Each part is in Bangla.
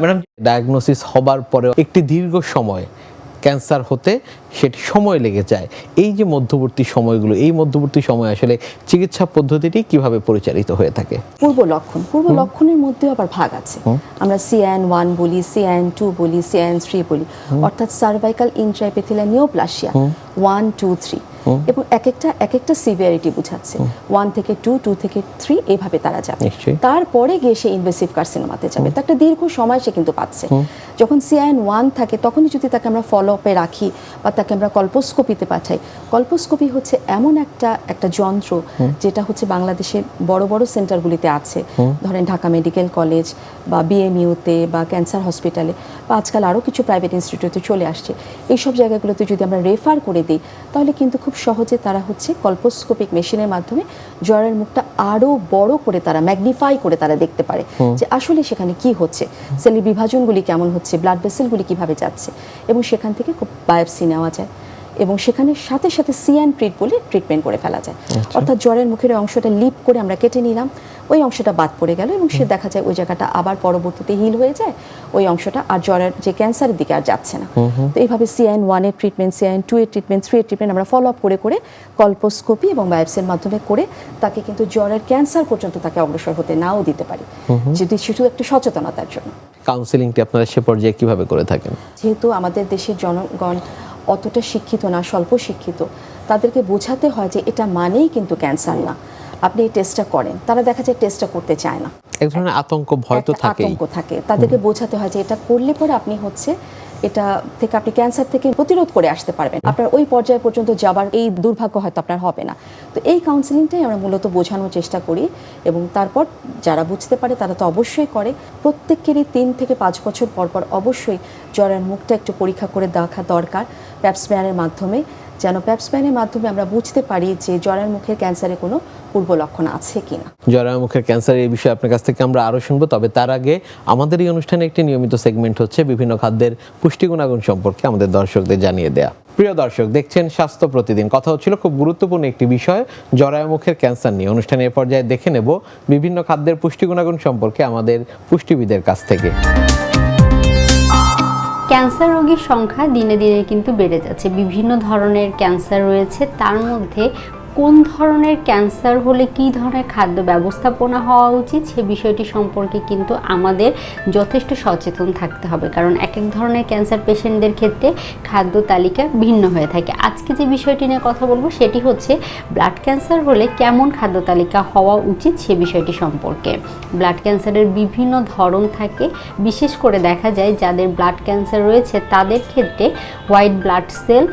ম্যাডাম, ডায়াগনোসিস হবার পরে একটি দীর্ঘ সময় ক্যান্সার হতে সেটি সময় লেগে যায়, এই যে মধ্যবর্তী সময়গুলো, এই মধ্যবর্তী সময় আসলে চিকিৎসা পদ্ধতিটি কিভাবে পরিচালিত হয়ে থাকে? পূর্ব লক্ষণের মধ্যেও আবার ভাগ আছে। আমরা CIN1 বলি, CIN2 বলি, CIN3 বলি, অর্থাৎ সার্ভাইকাল ইন্ট্রাএপিথেলিয়াল নিওপ্লাসিয়া 1, 2, 3 এবং এক একটা সিভিয়ারিটি বোঝাচ্ছে 1 থেকে 2, 2 থেকে 3 এইভাবে তারা যাবে। তারপরে গিয়ে সে ইনভেসিভ কার্সিনোমাতে যাবে। তো একটা দীর্ঘ সময় সে কিন্তু পাচ্ছে। যখন CIN1 থাকে তখনই যদি তাকে আমরা ফলো আপে রাখি বা তাকে আমরা কল্পোস্কোপিতে পাঠাই। কল্পোস্কোপি হচ্ছে এমন একটা যন্ত্র যেটা হচ্ছে বাংলাদেশের বড় বড় সেন্টারগুলিতে আছে, ধরেন ঢাকা মেডিকেল কলেজ বা BMUতে বা ক্যান্সার হসপিটালে বা আজকাল আরও কিছু প্রাইভেট ইনস্টিটিউটে চলে আসছে। এইসব জায়গাগুলোতে যদি আমরা রেফার করে দিই তাহলে কিন্তু খুব সহজে তারা হচ্ছে কল্পোস্কোপিক মেশিনের মাধ্যমে জ্বরের মুখটা আরও বড় করে তারা ম্যাগনিফাই করে তারা দেখতে পারে যে আসলে সেখানে কি হচ্ছে, সেলের বিভাজনগুলি কেমন হচ্ছে, ব্লাড ভেসেলগুলি কিভাবে যাচ্ছে, এবং সেখান থেকে খুব বায়োপসি নেওয়া যায় এবং সেখানে সাথে সাথে CN ট্রিট বলে ট্রিটমেন্ট করে ফেলা যায়। অর্থাৎ জ্বরের মুখের অংশটা লিপ করে আমরা কেটে নিলাম, ওই অংশটা বাদ পড়ে গেল এবং সে দেখা যায় ওই জায়গাটা আবার পরবর্তীতে হিল হয়ে যায়, ওই অংশটা আর জ্বরের যে ক্যান্সারের দিকে আর যাচ্ছে না। তো এইভাবে CIN1 এর ট্রিটমেন্ট, CIN2 এর ট্রিটমেন্ট, 3 এর ট্রিটমেন্ট আমরা ফলো আপ করে করে কল্পোস্কোপি এবং বায়োপসির মাধ্যমে করে তাকে কিন্তু জ্বরের ক্যান্সার পর্যন্ত তাকে অগ্রসর হতে নাও দিতে পারি, যদি শুধু একটু সচেতনতার জন্য। কাউন্সেলিংটি আপনারা সে পর্যায়ে কিভাবে করে থাকেন? যেহেতু আমাদের দেশের জনগণ অতটা শিক্ষিত না, স্বল্প শিক্ষিত, তাদেরকে বোঝাতে হয় যে এটা মানেই কিন্তু ক্যান্সার না, আপনি এই টেস্টটা করেন। তারা দেখা যায় টেস্টটা করতে চায় না, এক ধরনের আতঙ্ক, ভয় তো থাকেই। আতঙ্ক থাকে। তাদেরকে বোঝাতে হয় যে এটা করলে পরে আপনি হচ্ছে এটা থেকে আপনি ক্যান্সার থেকে প্রতিরোধ করে আসতে পারবেন, আপনার ওই পর্যায় পর্যন্ত যাবার এই দুর্ভাগ্য হয়তো আপনার হবে না। তো এই কাউন্সেলিংটাই আমরা মূলত বোঝানোর চেষ্টা করি এবং তারপর যারা বুঝতে পারে তারা তো অবশ্যই করে। প্রত্যেকেরই 3 থেকে 5 বছর পর পর অবশ্যই জ্বরের মুখটা একটু পরীক্ষা করে দেখা দরকার প্যাপস্মিয়ারের মাধ্যমে, যেন প্যাপস্মিয়ারের মাধ্যমে আমরা বুঝতে পারি যে জ্বরের মুখের ক্যান্সারে কোনো পূর্ব লক্ষণ আছে কিনা। জ্বরের মুখের ক্যান্সার এই বিষয়ে আপনার কাছ থেকে আমরা আরও শুনবো, তবে তার আগে আমাদের এই অনুষ্ঠানে একটি নিয়মিত সেগমেন্ট হচ্ছে বিভিন্ন খাদ্যের পুষ্টি গুণাগুণ সম্পর্কে আমাদের দর্শকদের জানিয়ে দেয়া। প্রিয় দর্শক, দেখছেন স্বাস্থ্য প্রতিদিন। কথা হচ্ছিল খুব গুরুত্বপূর্ণ একটি বিষয়, জ্বরের মুখের ক্যান্সার নিয়ে। অনুষ্ঠানের পর্যায়ে দেখে নেব বিভিন্ন খাদ্যের পুষ্টি গুণাগুণ সম্পর্কে আমাদের পুষ্টিবিদের কাছ থেকে। ক্যান্সার রোগীর সংখ্যা দিনে দিনে কিন্তু বেড়ে যাচ্ছে। বিভিন্ন ধরনের ক্যান্সার রয়েছে, তার মধ্যে কোন ধরনের ক্যান্সার হলে কী ধরনের খাদ্য ব্যবস্থাপনা হওয়া উচিত সে বিষয়টি সম্পর্কে কিন্তু আমাদের যথেষ্ট সচেতন থাকতে হবে, কারণ এক এক ধরনের ক্যান্সার পেশেন্টদের ক্ষেত্রে খাদ্য তালিকা ভিন্ন হয়ে থাকে। আজকে যে বিষয়টি নিয়ে কথা বলবো সেটি হচ্ছে ব্লাড ক্যান্সার হলে কেমন খাদ্য তালিকা হওয়া উচিত সে বিষয়টি সম্পর্কে। ব্লাড ক্যান্সারের বিভিন্ন ধরন থাকে, বিশেষ করে দেখা যায় যাদের ব্লাড ক্যান্সার রয়েছে তাদের ক্ষেত্রে হোয়াইট ব্লাড সেল,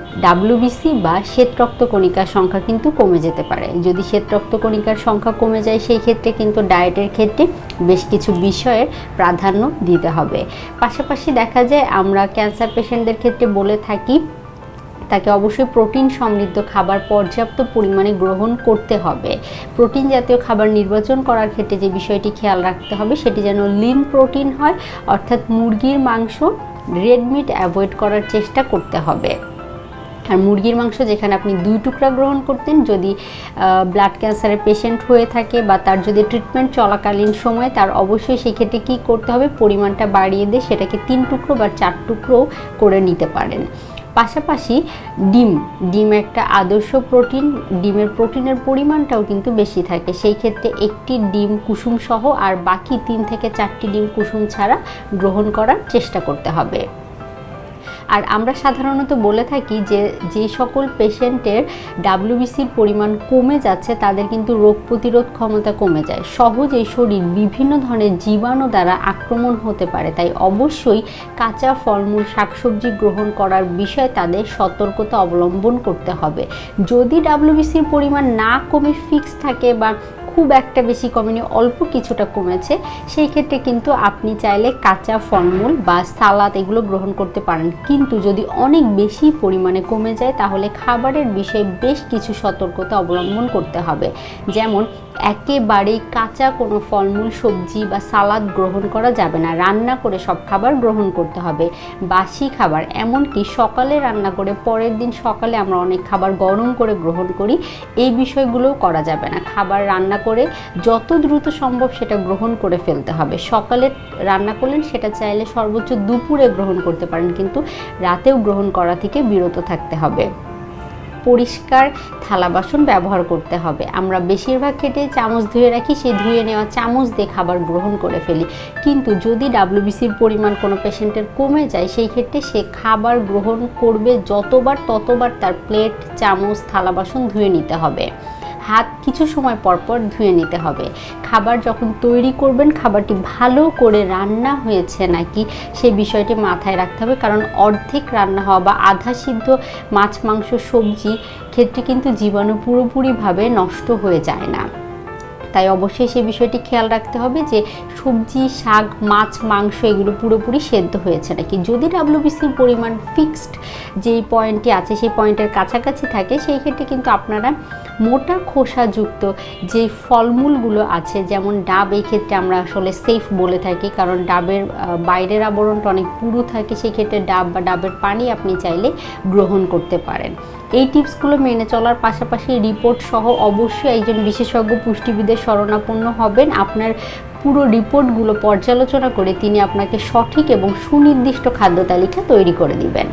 WBC বা শ্বেত রক্তকণিকার সংখ্যা কিন্তু কমে যেতে পারে। যদি শ্বেত রক্তকণিকার সংখ্যা কমে যায় সেই ক্ষেত্রে কিন্তু ডায়েটের ক্ষেত্রে বেশ কিছু বিষয়ের প্রাধান্য দিতে হবে। পাশাপাশি দেখা যায় আমরা ক্যান্সার পেশেন্টদের ক্ষেত্রে বলে থাকি তাকে অবশ্যই প্রোটিন সমৃদ্ধ খাবার পর্যাপ্ত পরিমাণে গ্রহণ করতে হবে। প্রোটিন জাতীয় খাবার নির্বাচন করার ক্ষেত্রে যে বিষয়টি খেয়াল রাখতে হবে সেটি যেন লিন প্রোটিন হয়, অর্থাৎ মুরগির মাংস, রেড মিট অ্যাভয়েড করার চেষ্টা করতে হবে। আর মুরগির মাংস যেখানে আপনি 2 টুকরা গ্রহণ করতেন, যদি ব্লাড ক্যান্সারের পেশেন্ট হয়ে থাকে বা তার যদি ট্রিটমেন্ট চলাকালীন সময়, তার অবশ্যই সেক্ষেত্রে কী করতে হবে, পরিমাণটা বাড়িয়ে দিয়ে সেটাকে 3 টুকরো বা 4 টুকরো করে নিতে পারেন। পাশাপাশি ডিম একটা আদর্শ প্রোটিন, ডিমের প্রোটিনের পরিমাণটাও কিন্তু বেশি থাকে। সেই ক্ষেত্রে একটি ডিম কুসুম সহ আর বাকি 3 থেকে 4টি ডিম কুসুম ছাড়া গ্রহণ করার চেষ্টা করতে হবে। আর আমরা সাধারণত বলে থাকি যে সকল পেশেন্টের WBCর পরিমাণ কমে যাচ্ছে তাদের কিন্তু রোগ প্রতিরোধ ক্ষমতা কমে যায়, সহজেই শরীর বিভিন্ন ধরনের জীবাণু দ্বারা আক্রমণ হতে পারে। তাই অবশ্যই কাঁচা ফলমূল, শাকসবজি গ্রহণ করার বিষয়ে তাদের সতর্কতা অবলম্বন করতে হবে। যদি WBCর পরিমাণ না কমে ফিক্স থাকে বা খুব একটা বেশি কমেনি, অল্প কিছুটা কমেছে, সেই ক্ষেত্রে কিন্তু আপনি চাইলে কাঁচা ফলমূল বা সালাদ এগুলো গ্রহণ করতে পারেন। কিন্তু যদি অনেক বেশি পরিমাণে কমে যায় তাহলে খাবারের বিষয়ে বেশ কিছু সতর্কতা অবলম্বন করতে হবে। যেমন একেবারেই কাঁচা কোনো ফলমূল, সবজি বা সালাদ গ্রহণ করা যাবে না। রান্না করে সব খাবার গ্রহণ করতে হবে। বাসি খাবার, এমনকি সকালে রান্না করে পরের দিন সকালে আমরা অনেক খাবার গরম করে গ্রহণ করি, এই বিষয়গুলোও করা যাবে না। খাবার রান্না করে যত দ্রুত সম্ভব সেটা গ্রহণ করে ফেলতে হবে। সকালে রান্না করলেন, সেটা চাইলে সর্বোচ্চ দুপুরে গ্রহণ করতে পারেন, কিন্তু রাতেও গ্রহণ করা থেকে বিরত থাকতে হবে। পরিষ্কার থালা বাসন ব্যবহার করতে হবে। আমরা বেশিরভাগ ক্ষেত্রে চামচ ধুয়ে রাখি, সেই ধুয়ে নেওয়া চামচ দিয়ে খাবার গ্রহণ করে ফেলি, কিন্তু যদি WBCর পরিমাণ কোনো পেশেন্টের কমে যায়, সেই ক্ষেত্রে সে খাবার গ্রহণ করবে যতবার ততবার তার প্লেট, চামচ, থালা বাসন ধুয়ে নিতে হবে। হাত কিছু সময় পর পর ধুয়ে নিতে হবে। খাবার যখন তৈরি করবেন, খাবারটি ভালো করে রান্না হয়েছে নাকি সেই বিষয়টি মাথায় রাখতে হবে, কারণ অর্ধেক রান্না হওয়া বা আধা সিদ্ধ মাছ, মাংস, সবজি ক্ষেত্রে কিন্তু জীবাণু পুরোপুরিভাবে নষ্ট হয়ে যায় না। তাই অবশ্যই সেই বিষয়টি খেয়াল রাখতে হবে যে সবজি, শাক, মাছ, মাংস এগুলো পুরোপুরি সেদ্ধ হয়েছে নাকি। যদি WBCর পরিমাণ ফিক্সড যেই পয়েন্টটি আছে সেই পয়েন্টের কাছাকাছি থাকে, সেই ক্ষেত্রে কিন্তু আপনারা মোটা খোসাযুক্ত যে ফলমূলগুলো আছে, যেমন ডাব, এই ক্ষেত্রে আমরা আসলে সেফ বলে থাকি, কারণ ডাবের বাইরের আবরণটা অনেক পুরু থাকে, সেই ক্ষেত্রে ডাব বা ডাবের পানি আপনি চাইলে গ্রহণ করতে পারেন। এই টিপসগুলো মেনে চলার পাশাপাশি রিপোর্ট সহ অবশ্যই একজন বিশেষজ্ঞ পুষ্টিবিদের শরণাপন্ন হবেন। আপনার পুরো রিপোর্টগুলো পর্যালোচনা করে তিনি আপনাকে সঠিক এবং সুনির্দিষ্ট খাদ্য তালিকা তৈরি করে দিবেন।